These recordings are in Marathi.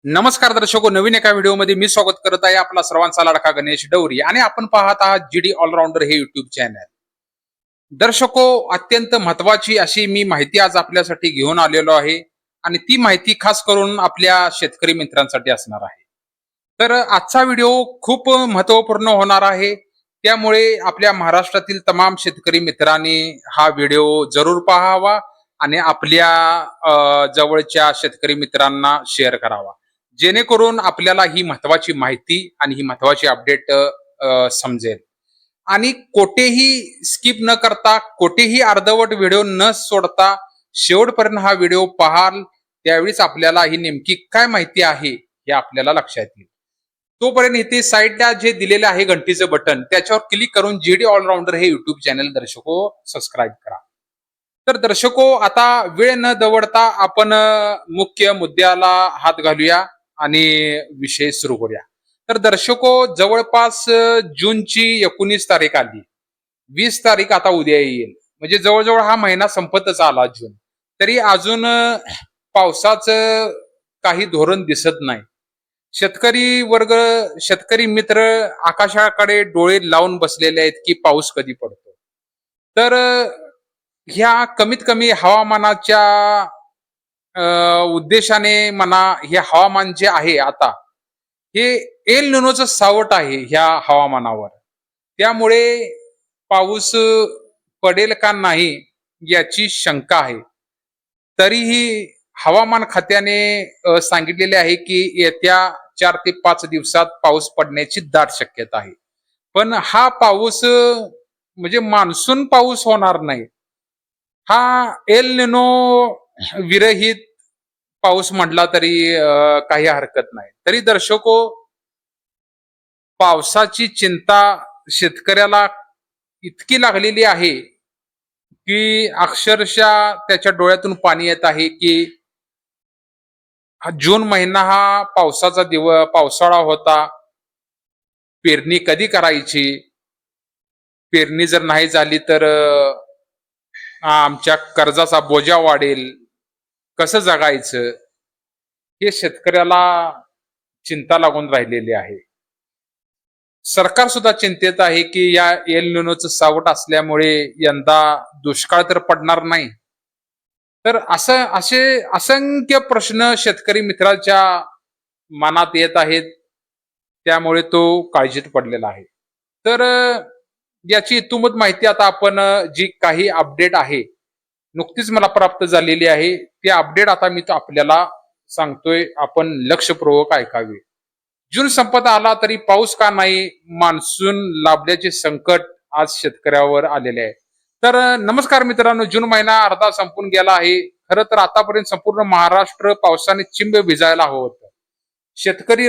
नमस्कार दर्शको, नवीन एका व्हिडिओमध्ये मी स्वागत करत आहे आपला सर्वांचा लाडका गणेश डवरी आणि आपण पाहत आहात जीडी ऑलराऊंडर हे युट्यूब चॅनल. दर्शको, अत्यंत महत्वाची अशी मी माहिती आज आपल्यासाठी घेऊन आलेलो आहे आणि ती माहिती खास करून आपल्या शेतकरी मित्रांसाठी असणार आहे. तर आजचा व्हिडिओ खूप महत्वपूर्ण होणार आहे, त्यामुळे आपल्या महाराष्ट्रातील तमाम शेतकरी मित्रांनी हा व्हिडिओ जरूर पाहावा आणि आपल्या जवळच्या शेतकरी मित्रांना शेअर करावा, जेणेकरून आपल्याला ही महत्वाची माहिती आणि ही महत्वाची अपडेट समजेल. आणि कोठेही स्किप न करता, कोठेही अर्धवट व्हिडिओ न सोडता शेवटपर्यंत हा व्हिडिओ पाहाल, त्यावेळीच आपल्याला ही नेमकी काय माहिती आहे हे आपल्याला लक्षात येईल. तोपर्यंत इथे साईडला जे दिलेले आहे घंटीचं बटन, त्याच्यावर क्लिक करून जीडी ऑलराऊंडर हे युट्यूब चॅनल दर्शको सबस्क्राईब करा. तर दर्शको, आता वेळ न दवडता आपण मुख्य मुद्द्याला हात घालूया आणि विषय सुरू करूया. तर दर्शको, जवळपास जूनची 19 तारीख आली, 20 तारीख आता उद्या येईल, म्हणजे जवळजवळ हा महिना संपतच आला जून. तरी अजून पावसाचं काही धोरण दिसत नाही. शेतकरी वर्ग, शेतकरी मित्र आकाशाकडे डोळे लावून बसलेले आहेत की पाऊस कधी पडतो. तर ह्या कमीत कमी हवामानाच्या उद्देशाने म्हणा, हे हवामान जे आहे आता, हे एल निनोचं सावट आहे ह्या हवामानावर. त्यामुळे पाऊस पडेल का नाही याची शंका आहे. तरीही हवामान खात्याने सांगितलेले आहे की येत्या 4 ते 5 दिवसात पाऊस पडण्याची दाट शक्यता आहे. पण हा पाऊस म्हणजे मान्सून पाऊस होणार नाही, हा एल निनो विरहित पाऊस म्हटला तरी काही हरकत नाही. तरी दर्शको, पावसाची चिंता शेतकऱ्याला इतकी लागलेली आहे की अक्षरशः त्याच्या डोळ्यातून पाणी येत आहे की हा जून महिना हा पावसाचा पावसाळा होता. पेरणी कधी करायची, पेरणी जर नाही झाली तर आमच्या कर्जाचा बोजा वाढेल, कसं जगायचं, हे शेतकऱ्याला चिंता लागून राहिलेली आहे. सरकार सुद्धा चिंतेत आहे की या एल निनोचं सावट असल्यामुळे यंदा दुष्काळ तर पडणार नाही. तर असे असंख्य प्रश्न शेतकरी मित्राच्या मनात येत आहेत, त्यामुळे तो काळजीत पडलेला आहे. तर याची इत्तुमत माहिती आता आपण जी काही अपडेट आहे, नुकतीच मला प्राप्त झालेली आहे, ती अपडेट आता मी आपल्याला सांगतोय, आपण लक्षपूर्वक ऐकावे. जून संपत आला तरी पाऊस का नाही, मान्सून लाभल्याचे संकट आज शेतकऱ्यावर आलेले आहे. तर नमस्कार मित्रांनो, जून महिना अर्धा संपून गेला आहे. खरं तर आतापर्यंत संपूर्ण महाराष्ट्र पावसाने चिंब भिजायला हवं होतं. शेतकरी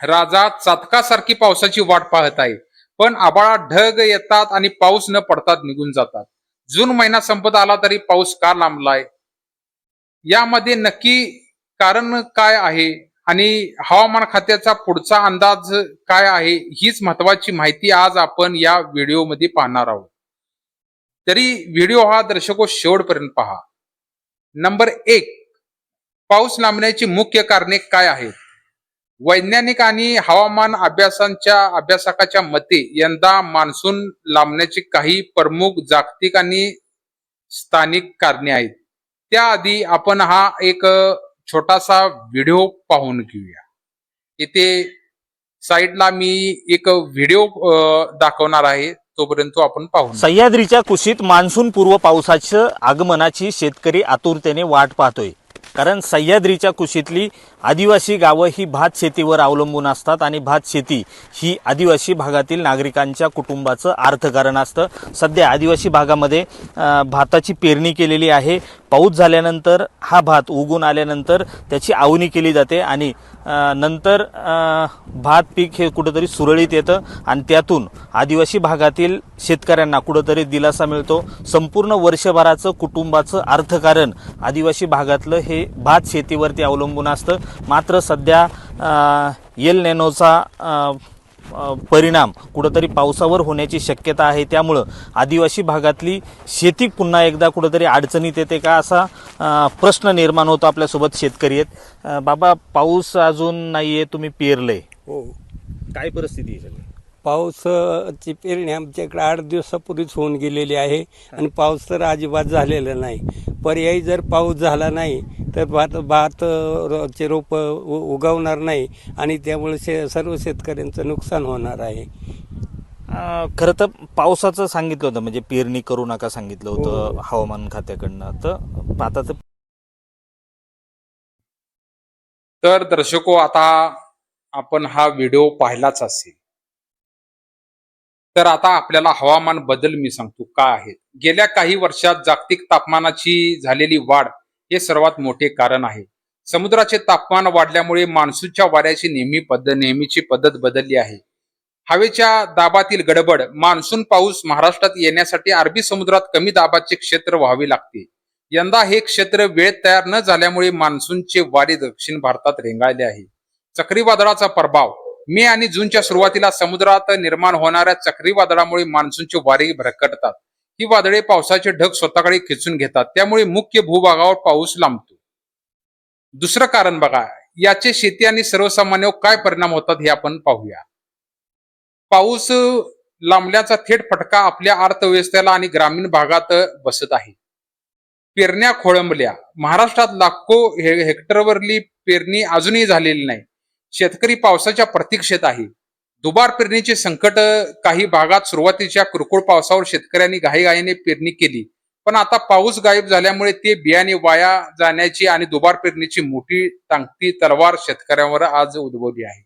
राजा चातकासारखी पावसाची वाट पाहत आहे, पण आभाळात ढग येतात आणि पाऊस न पडतात निघून जातात. जून महिना संपत आला तरी पाऊस का लांबलाय, यामध्ये नक्की कारण काय आहे आणि हवामान खात्याचा पुढचा अंदाज काय आहे, हीच महत्वाची माहिती आज आपण या व्हिडिओमध्ये पाहणार आहोत. तरी व्हिडिओ हा दर्शको शेवटपर्यंत पहा. नंबर 1, पाऊस लांबण्याची मुख्य कारणे काय आहेत? वैज्ञानिक आणि हवामान अभ्यासकाच्या मते यंदा मान्सून लांबण्याची काही प्रमुख जागतिक आणि स्थानिक कारणे आहेत. त्याआधी आपण हा एक छोटासा व्हिडिओ पाहून घेऊया. इथे साईडला मी एक व्हिडिओ दाखवणार आहे, तोपर्यंत आपण पाहू. सह्याद्रीच्या कुशीत मान्सून पूर्व पावसाच्या आगमनाची शेतकरी आतुरतेने वाट पाहतोय. कारण सह्याद्रीच्या कुशीतली आदिवासी गावं ही भात शेतीवर अवलंबून असतात आणि भात शेती ही आदिवासी भागातील नागरिकांच्या कुटुंबाचं अर्थकारण असतं. सध्या आदिवासी भागामध्ये भाताची पेरणी केलेली आहे. पाऊस झाल्यानंतर हा भात उगून आल्यानंतर त्याची आवणी केली जाते आणि नंतर भात पीक हे कुठंतरी सुरळीत येतं आणि त्यातून आदिवासी भागातील शेतकऱ्यांना कुठंतरी दिलासा मिळतो. संपूर्ण वर्षभराचं कुटुंबाचं अर्थकारण आदिवासी भागातलं हे भात शेतीवरती अवलंबून असतं. मात्र सध्या एल निनोचा परिणाम कुठंतरी पावसावर होण्याची शक्यता आहे. त्यामुळं आदिवासी भागातली शेती पुन्हा एकदा कुठंतरी अडचणीत येते का असा प्रश्न निर्माण होतो. आपल्यासोबत शेतकरी आहेत. बाबा, पाऊस अजून नाही आहे, तुम्ही पेरलंय, हो, काय परिस्थिती आहे सगळी? पावसाची पेरणी आमच्याकडे 8 दिवसापूर्वीच होऊन गेलेली आहे आणि पाऊस तर अजिबात झालेला नाही. पर्यायी जर पाऊस झाला नाही तर भातचे रोपं उगवणार नाही आणि त्यामुळे सर्व शेतकऱ्यांचं नुकसान होणार आहे. खरं तर पावसाचं सांगितलं होतं, म्हणजे पेरणी करू नका सांगितलं होतं हवामान खात्याकडनं. तर आता तर दर्शको, आता आपण हा व्हिडिओ पाहिलाच असेल. तर आता आपल्याला हवामान बदल मी सांगतो काय आहेत. गेल्या काही वर्षात जागतिक तापमानाची झालेली वाढ हे सर्वात मोठे कारण आहे. समुद्राचे तापमान वाढल्यामुळे मान्सूनच्या वाऱ्याची नेहमीची पद्धत बदलली आहे. हवेच्या दाबातील गडबड. मान्सून पाऊस महाराष्ट्रात येण्यासाठी अरबी समुद्रात कमी दाबाचे क्षेत्र व्हावे लागते. यंदा हे क्षेत्र वेळेत तयार न झाल्यामुळे मान्सूनचे वारे दक्षिण भारतात रेंगाळले आहे. चक्रीवादळाचा प्रभाव. मे आणि जूनच्या सुरुवातीला समुद्रात निर्माण होणाऱ्या चक्रीवादळामुळे मान्सूनचे वारे भरकटतात. ही वादळे पावसाचे ढग स्वतःकडे खेचून घेतात, त्यामुळे मुख्य भूभागावर पाऊस लांबतो. दुसरं कारण बघा, याचे शेती आणि सर्वसामान्यांवर काय परिणाम होतात हे आपण पाहूया. पाऊस लांबल्याचा थेट फटका आपल्या अर्थव्यवस्थेला आणि ग्रामीण भागात बसत आहे. पेरण्या खोळंबल्या. महाराष्ट्रात लाखो हेक्टरवरली पेरणी अजूनही झालेली नाही. शेतकरी पावसाच्या प्रतीक्षेत आहे. दुबार पेरणीचे संकट. काही भागात सुरुवातीच्या किरकोळ पावसावर शेतकऱ्यांनी घाईघाईने पेरणी केली, पण आता पाऊस गायब झाल्यामुळे ते बियाणे वाया जाण्याची आणि दुबार पेरणीची मोठी टांगती तलवार शेतकऱ्यांवर आज उद्भवली आहे.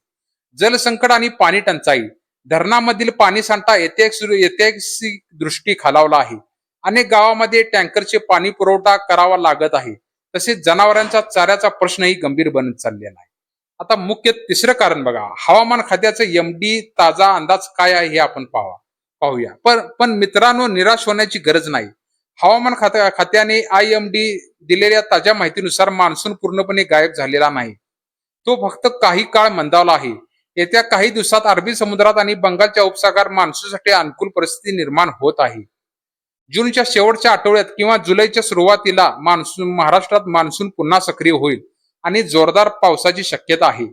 जलसंकट आणि पाणी टंचाई. धरणामधील पाणी साठा ऐतिहासिक दृष्टी खालावला आहे. अनेक गावांमध्ये टँकरचे पाणी पुरवठा करावा लागत आहे. तसेच जनावरांचा चाऱ्याचा प्रश्नही गंभीर बनत चाललेला आहे. आता मुख्य तिसरं कारण बघा, हवामान खात्याचं एमडी ताजा अंदाज काय आहे हे आपण पाहूया. पण मित्रांनो, निराश होण्याची गरज नाही. हवामान खात्याने IMD दिलेल्या ताज्या माहितीनुसार मान्सून पूर्णपणे गायब झालेला नाही. तो फक्त काही काळ मंदावला आहे. येत्या काही दिवसात अरबी समुद्रात आणि बंगालच्या उपसागरात मान्सूनसाठी अनुकूल परिस्थिती निर्माण होत आहे. जूनच्या शेवटच्या आठवड्यात किंवा जुलैच्या सुरुवातीला महाराष्ट्रात मान्सून पुन्हा सक्रिय होईल आणि जोरदार पावसाची शक्यता आहे.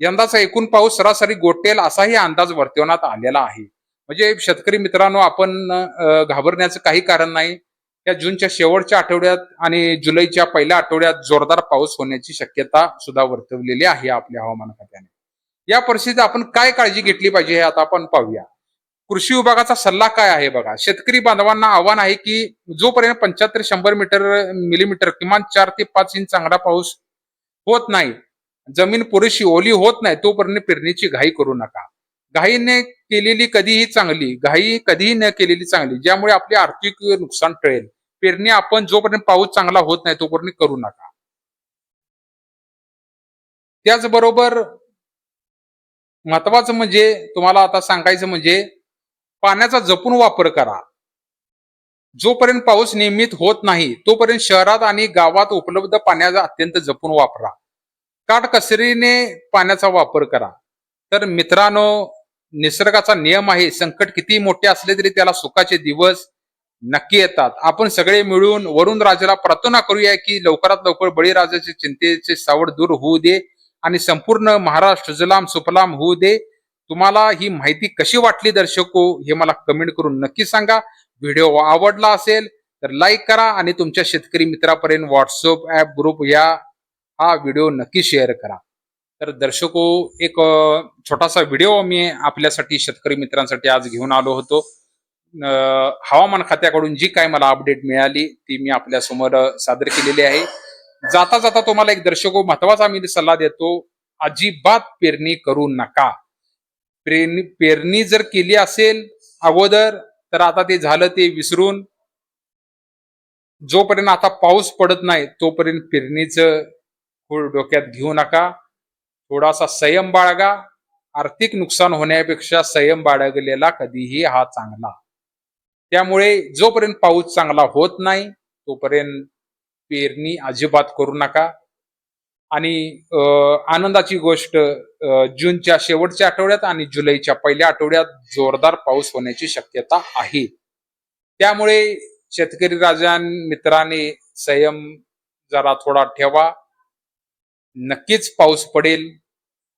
यंदाचा एकूण पाऊस सरासरी गोठेल असाही अंदाज वर्तवण्यात आलेला आहे. म्हणजे शेतकरी मित्रांनो, आपण घाबरण्याचं काही कारण नाही. या जूनच्या शेवटच्या आठवड्यात आणि जुलैच्या पहिल्या आठवड्यात जोरदार पाऊस होण्याची शक्यता सुद्धा वर्तवलेली आहे आपल्या हवामान खात्याने. या परिस्थितीत आपण काय काळजी घेतली पाहिजे हे आता आपण पाहूया. कृषी विभागाचा सल्ला काय आहे बघा. शेतकरी बांधवांना आव्हान आहे की जोपर्यंत 75-100 मिलीमीटर किमान 4 ते 5 इंच चांगला पाऊस होत नाही, जमीन पुरेशी ओली होत नाही, तोपर्यंत पेरणीची घाई करू नका. घाई कधीही न केलेली चांगली, ज्यामुळे आपले आर्थिक नुकसान टळेल. पेरणी आपण जोपर्यंत पाऊस चांगला होत नाही तोपर्यंत करू नका. त्याचबरोबर महत्वाचं म्हणजे तुम्हाला आता सांगायचं म्हणजे पाण्याचा जपून वापर करा. जोपर्यंत पाऊस नियमित होत नाही तोपर्यंत शहरात आणि गावात उपलब्ध पाण्याचा अत्यंत जपून वापरा. काटकसरीने पाण्याचा वापर करा. तर मित्रांनो, निसर्गाचा नियम आहे, संकट किती मोठे असले तरी त्याला सुखाचे दिवस नक्की येतात. आपण सगळे मिळून वरुण राजाला प्रार्थना करूया की लवकरात लवकर बळीराजाचे चिंतेचे सावट दूर होऊ दे आणि संपूर्ण महाराष्ट्र सुजलाम सुफलाम होऊ दे. तुम्हाला ही माहिती कशी वाटली दर्शको हे मला कमेंट करून नक्की सांगा. व्हिडिओ आवडला असेल तर लाईक करा आणि तुमच्या शेतकरी मित्रापर्यंत व्हॉट्सअप ऍप ग्रुप हा व्हिडिओ नक्की शेअर करा. तर दर्शको, एक छोटासा व्हिडिओ मी आपल्यासाठी शेतकरी मित्रांसाठी आज घेऊन आलो होतो. हवामान खात्याकडून जी काय मला अपडेट मिळाली ती मी आपल्या समोर सादर केलेली आहे. जाता जाता तुम्हाला एक दर्शको महत्वाचा मी सल्ला देतो, अजिबात पेरणी करू नका. पेरणी जर केली असेल अगोदर तर आता ते झालं ते विसरून, जोपर्यंत आता पाऊस पडत नाही तोपर्यंत पेरणीचं डोक्यात घेऊ नका. थोडासा संयम बाळगा. आर्थिक नुकसान होण्यापेक्षा संयम बाळगलेला कधीही हा चांगला. त्यामुळे जोपर्यंत पाऊस चांगला होत नाही तोपर्यंत पेरणी अजिबात करू नका. आणि आनंदाची गोष्ट जूनच्या शेवटच्या आठवड्यात आणि जुलैच्या पहिल्या आठवड्यात जोरदार पाऊस होण्याची शक्यता आहे. त्यामुळे शेतकरी मित्रांनी संयम जरा थोडा ठेवा. नक्कीच पाऊस पडेल.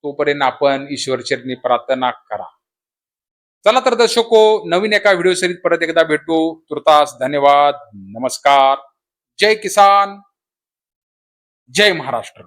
तोपर्यंत आपण ईश्वरचरणी प्रार्थना करा. चला तर दर्शको, नवीन एका व्हिडिओ सहित परत एकदा भेटू. तुर्तास धन्यवाद. नमस्कार. जय किसान, जय महाराष्ट्र.